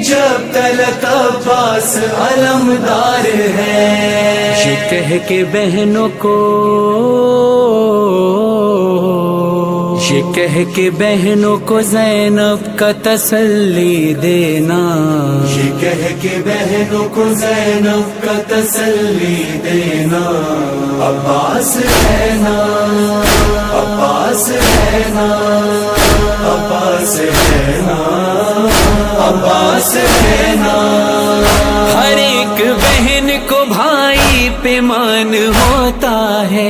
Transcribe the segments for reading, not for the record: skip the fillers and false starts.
جب تلک عباس علمدار ہے. یہ کہہ کے بہنوں کو، یہ کہہ کے بہنوں کو زینب کا تسلی دینا، یہ کہہ کے بہنوں کو زینب کا تسلی دینا. عباس ہے نا، عباس ہے نا، عباس ہے نا، عباس ہے نا. ہر ایک بہن کو بھائی پہ مان ہوتا ہے،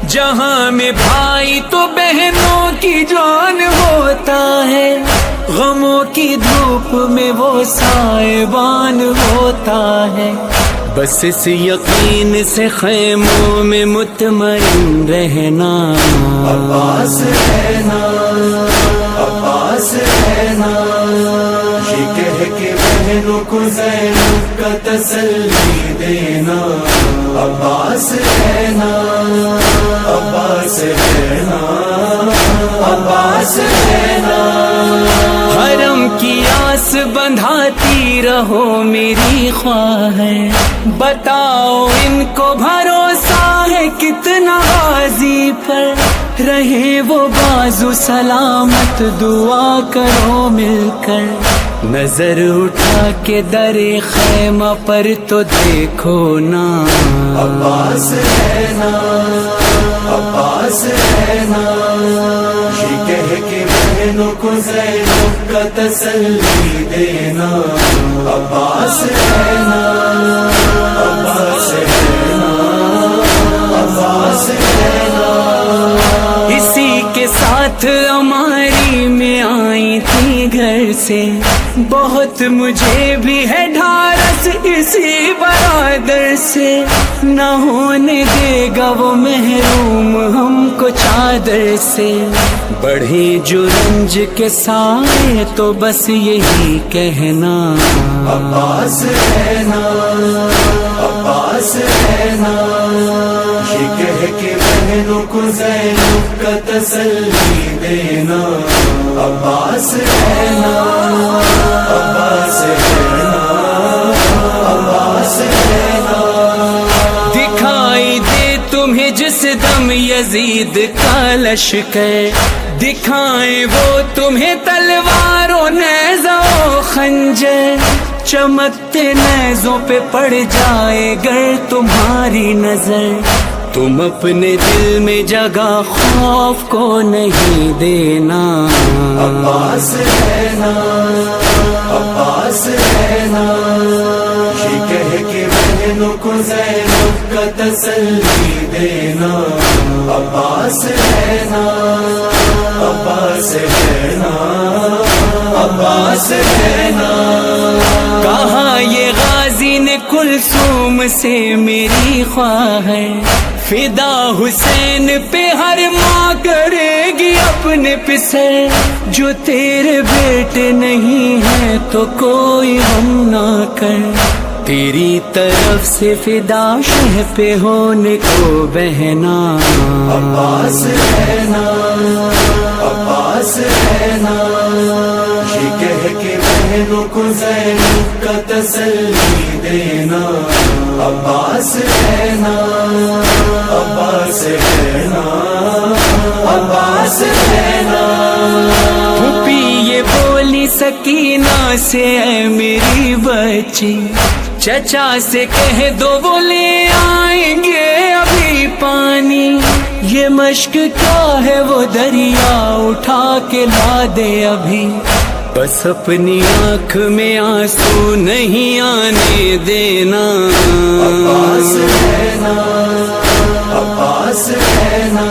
جہاں میں بھائی تو بہنوں کی جان ہوتا ہے. غموں کی دھوپ میں وہ سائبان ہوتا ہے، بس اس یقین سے خیموں میں مطمئن رہنا. عباس ہے نا، عباس ہے نا. یہ کہہ کے بہنوں کو زینب کا تسلی دینا. عباس ہے نا، عباس ہے نا، عباس ہے نا. حرم کی آس بندھاتی رہو میری خواہ ہے، بتاؤ ان کو بھروسہ ہے کتنا غازی پر. رہے وہ بازو سلامت، دعا کرو مل کر. نظر اٹھا کے در خیمہ پر تو دیکھو نا. عباس ہے نا، عباس ہے نا. یہ کہہ کے بہنوں کو زینب کا تسلی دینا. عباس ہے نا، عباس ہے نا، عباس ہے نا. اسی کے ساتھ ہماری میں آئی تھی گھر سے، بہت مجھے بھی ہے ڈھارس اسی برادر سے. نہ ہونے دے گا وہ محروم ہم کو چادر سے. بڑھے جو رنج کے سائے تو بس یہی کہنا. عباس ہے نا، عباس ہے نا. یہ کہہ کے بہنوں کو زینب کا تسلی دینا. عباس ہے نا، عباس ہے نا، عباس ہے نا. دکھائی دے تمہیں جس دم یزید کا لشکر، دکھائیں وہ تمہیں تلوار و نیزہ و خنجر. چمکتے نیزوں پہ پڑ جائے گر تمہاری نظر، تم اپنے دل میں جگہ خوف کو نہیں دینا. عباس ہے نا، عباس ہے نا. یہ کہہ کے بہنوں کو زینب کا تسلی دینا. عباس ہے نا، عباس ہے نا، عباس ہے نا. کہا یہ غازی نے کلثوم سے میری خواہ ہے، فدا حسین پہ ہر ماں کرے گی اپنے پسر. جو تیرے بیٹے نہیں ہیں تو کوئی غم نہ کر، تیری طرف سے فدا شہ پہ ہونے کو بہنا. عباس ہے نا، عباس ہے نا. یہ کہہ کے بہنوں کو زینب کا تسلی دینا. عباس ہے نا، عباس ہے نا، عباس ہے نا. پھوپھی یہ بولی سکینہ سے اے میری بچی، چچا سے کہہ دو وہ لے آئیں گے ابھی پانی. یہ مشق کیا ہے وہ دریا اٹھا کے لا دے ابھی. بس اپنی آنکھ میں آنسو نہیں آنے دینا. عباس ہے نا، عباس ہے نا.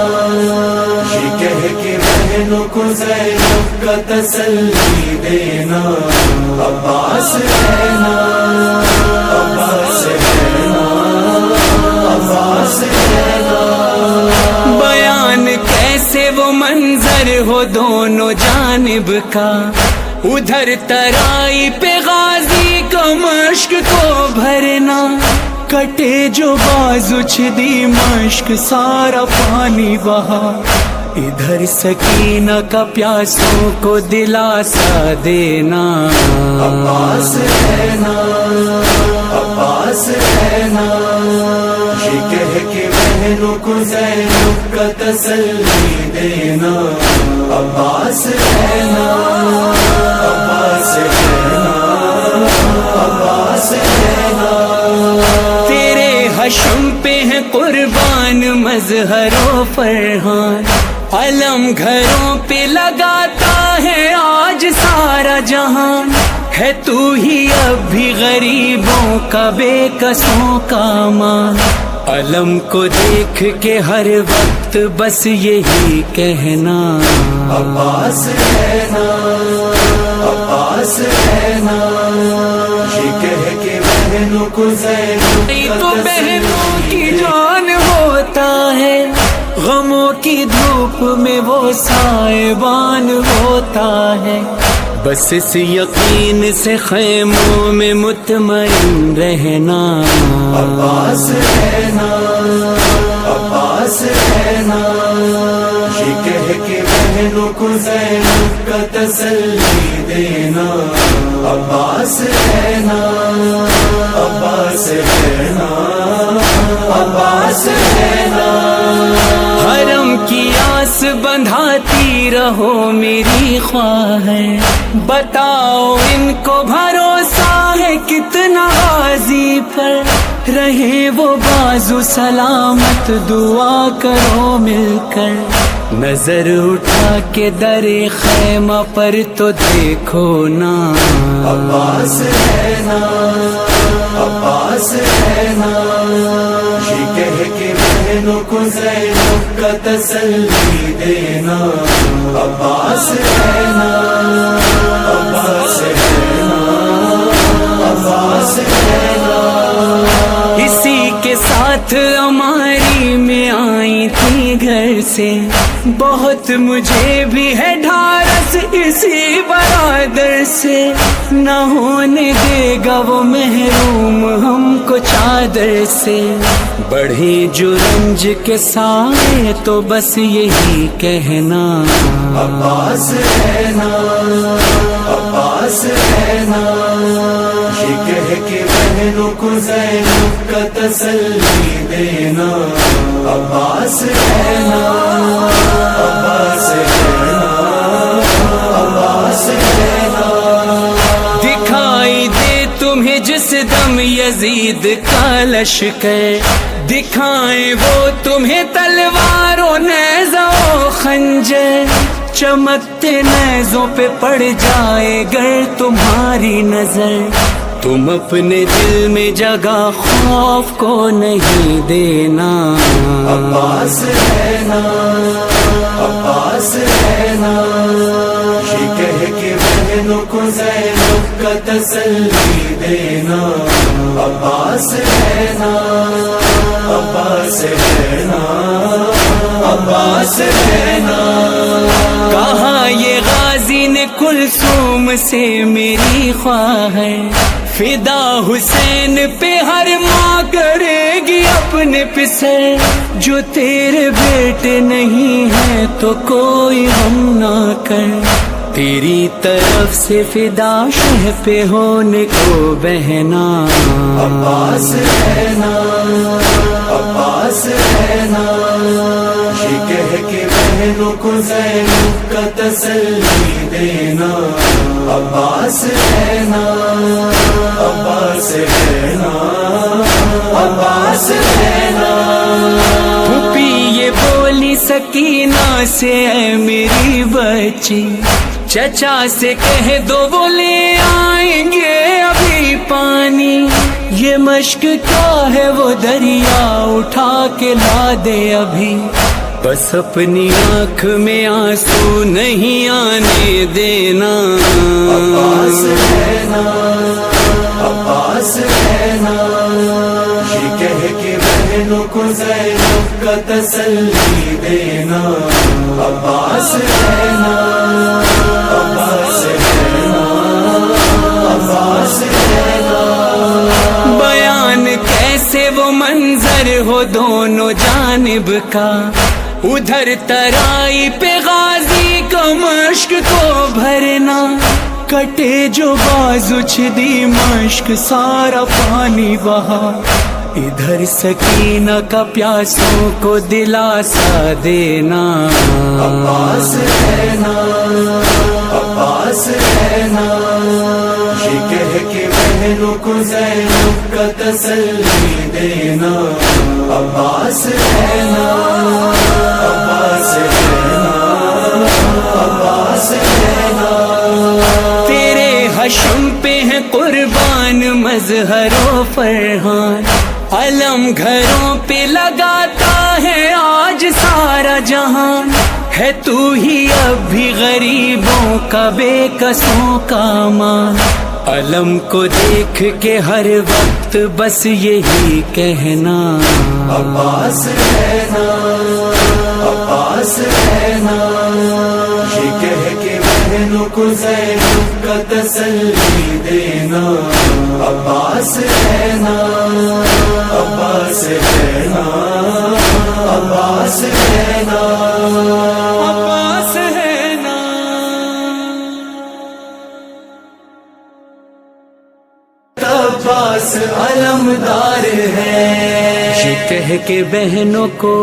یہ کہہ کے بہنوں کو زینب کا تسلی دینا. عباس ہے نا، عباس ہے نا، عباس ہے نا. بیان کیسے وہ منظر ہو دونوں جانب کا، ادھر ترائی پہ غازی کا مشک کو بھرنا. کٹے جو بازو چھدی مشک سارا پانی بہا، ادھر سکینہ کا پیاسوں کو دلاسا دینا. عباس عباس ہے نا، یہ کہہ کے بہنوں کو زینب کا تسلی دینا، عباس ہے نا، عباس ہے نا، عباس ہے نا۔ تیرے حشم پہ ہے قربان مظہر و فرحان، علم گھروں پہ لگاتا ہے آج سارا جہان، ہے تو ہی اب بھی غریبوں کا بے کسوں کا ماں، علم کو دیکھ کے ہر وقت بس یہی کہنا، عباس ہے نا، عباس ہے نا، یہ کہہ کے بہنوں کو زینب کا تو بہنوں کی جان ہوتا ہے، غموں کی دھوپ میں وہ سائبان ہوتا ہے، بس اس یقین سے خیموں میں مطمئن رہنا، عباس ہے نا، عباس ہے نا، یہ کہہ کے بہنوں کو زینب کا تسلی دینا، عباس ہے نا، عباس ہے نا، عباس ہے نا۔ حرم کی آس بندھاتی رہو میری خواہ ہے، بتاؤ ان کو بھروسہ ہے کتنا غازی پر، رہے وہ بازو سلامت دعا کرو مل کر، نظر اٹھا کے در خیمہ پر تو دیکھو نا، عباس ہے نا، عباس ہے نا، یہ کہہ کے بہنوں کو زینب کا تسلی دینا، عباس ہے نا، عباس ہے نا، عباس ہے نا۔ اسی کے ساتھ ہماری میں آئی تھی گھر سے، بہت مجھے بھی ہے ڈھارس اسی برادر سے، نہ ہونے دے گا وہ محروم ہم کو چادر سے، بڑھے جو رنج کے سائے تو بس یہی کہنا، عباس ہے نا، عباس ہے نا، یہ کہہ کے بہنوں کو زینب کا تسلی دینا، عباس ہے نا، عباس ہے نا، عباس ہے نا۔ دکھائی دے تمہیں جس دم یزید کا لشکر، دکھائیں وہ تمہیں تلوار و نیزہ و خنجر، چمکتے نیزوں پہ پڑ جائے گر تمہاری نظر، تم اپنے دل میں جگہ خوف کو نہیں دینا، عباس ہے نا، عباس ہے نا، یہ کہہ کے بہنوں کو زینب کا تسلی دینا، عباس ہے نا، عباس ہے نا، عباس ہے نا۔ کہا یہ غازی نے کلثوم سے میری خواہ ہے، فدا حسین پہ ہر ماں کرے گی اپنے پسر، جو تیرے بیٹے نہیں ہے تو کوئی غم نہ کر، تیری طرف سے فدا شہ پہ ہونے کو بہنا، عباس ہے نا، عباس ہے نا، یہ کہہ کے بہنوں کو زینب کا تسلی دینا، عباس ہے نا، عباس ہے نا، عباس ہے نا۔ پھوپھی یہ بولی سکینہ سے اے میری بچی، چچا سے کہہ دو وہ لے آئیں گے ابھی پانی، یہ مشق کیا ہے وہ دریا اٹھا کے لا دے ابھی، بس اپنی آنکھ میں آنسو نہیں آنے دینا، عباس ہے نا، عباس ہے نا، یہ کہہ کے بہنوں کو زینب کا تسلی دینا، عباس ہے نا، عباس ہے نا، عباس ہے نا۔ بیان کیسے وہ منظر ہو دونوں جانب کا، ادھر ترائی پہ غازی کا مشق کو بھرنا، کٹے جو بازو چھدی مشک سارا پانی بہا، ادھر سکینہ کا پیاسوں کو دلاسا دینا، عباس رہنا عباس رہنا، یہ کہہ کے بہنوں کو زینب کا تسلی دینا، عباس رہنا عباس رہنا عباس رہنا، تیرے حشم پہ ہے قربان مظہر و فرحان، علم گھروں پہ لگاتا ہے آج سارا جہان، ہے تو ہی اب بھی غریبوں کا بے کسوں کا مان، علم کو دیکھ کے ہر وقت بس یہی کہنا، عباس رہنا عباس رہنا، یہ کہہ کے بہنوں کو زینب کا تسلی دینا، عباس رہنا عباس رہنا عباس رہنا عباس ہے نا۔ عباس علمدار ہے، یہ کہہ کے بہنوں کو،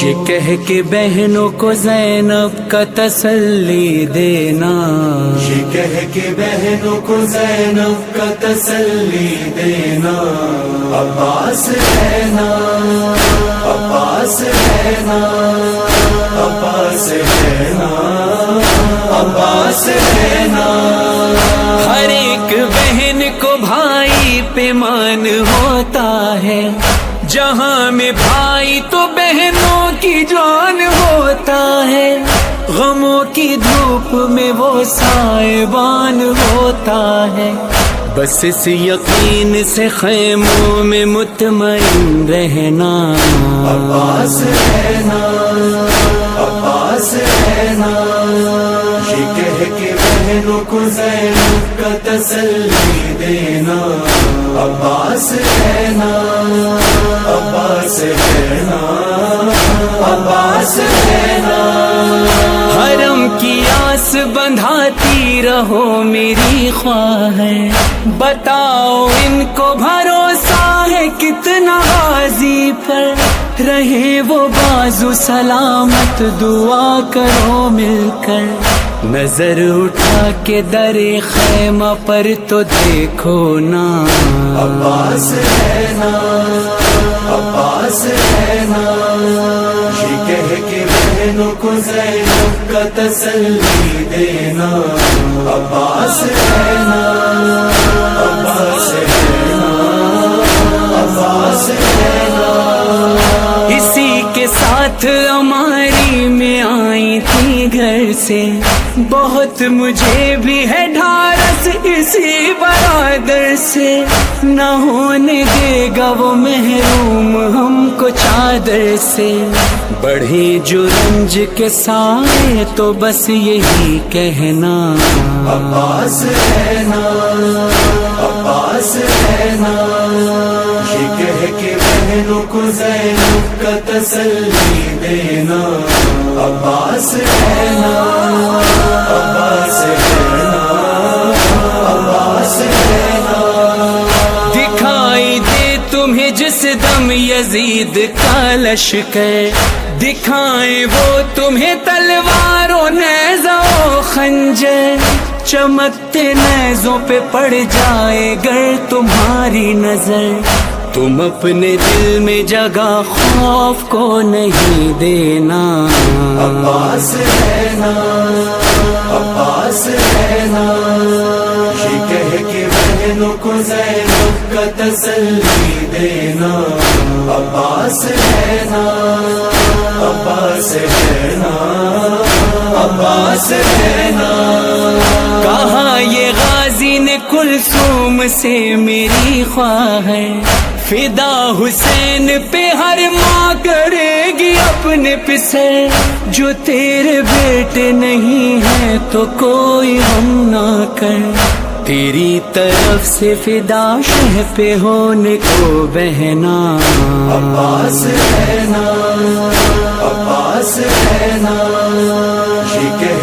یہ کہہ کے بہنوں کو زینب کا تسلی دینا، یہ کہہ کے بہنوں کو زینب کا تسلی دینا، عباس رہنا عباس رہنا عباس رہنا عباس رہنا، ہر ایک بہن کو بھائی پہ مان ہوتا ہے، جہاں میں بھائی تو بہنوں کی جان ہوتا ہے، غموں کی دھوپ میں وہ سائبان ہوتا ہے، بس اس یقین سے خیموں میں مطمئن رہنا، عباس رہنا عباس رہنا، یہ کہہ کے بہنوں کو زینب کا تسلی دینا، عباس رہنا عباس رہنا عباس رہنا، حرم کی آس بندھاتی رہو میری خواہ ہے، بتاؤ ان کو بھروسہ ہے کتنا غازی پر، رہے وہ بازو سلامت دعا کرو مل کر، نظر اٹھا کے در خیمہ پر تو دیکھو نا، عباس رہنا عباس رہنا، یہ کہہ کے بہنوں کو زینب کا تسلی دینا، عباس رہنا عباس رہنا عباس رہنا، اسی کے ساتھ ہماری میں آئی تھی گھر سے، بہت مجھے بھی ہے ڈھارس اسی برادر سے، نہ ہونے دے گا وہ محروم ہم کو چادر سے، بڑھے جو رنج کے سائے تو بس یہی کہنا، عباس رہنا عباس رہنا، یہ کہہ کے بہنوں کو زینب کا تسلی دینا، عباس رہنا عباس رہنا عباس رہنا، دکھائی دے تمہیں جس دم یزید کا لشکر، دکھائیں وہ تمہیں تلوار و نیزہ و خنجر، چمکتے نیزوں پہ پڑ جائے گر تمہاری نظر، تم اپنے دل میں جگہ خوف کو نہیں دینا، عباس رہنا عباس رہنا، یہ کہہ کے بہنوں کو زینب کا تسلی دینا، عباس رہنا عباس رہنا عباس رہنا، کہا یہ غازی نے کلثوم سے میری خواہ ہے، فدا حسین پہ ہر ماں کرے گی اپنے پسر، جو تیرے بیٹے نہیں ہیں تو کوئی غم نہ کر، تیری طرف سے فدا شہ پہ ہونے کو بہنا، عباس رہنا عباس رہنا، یہ کہہ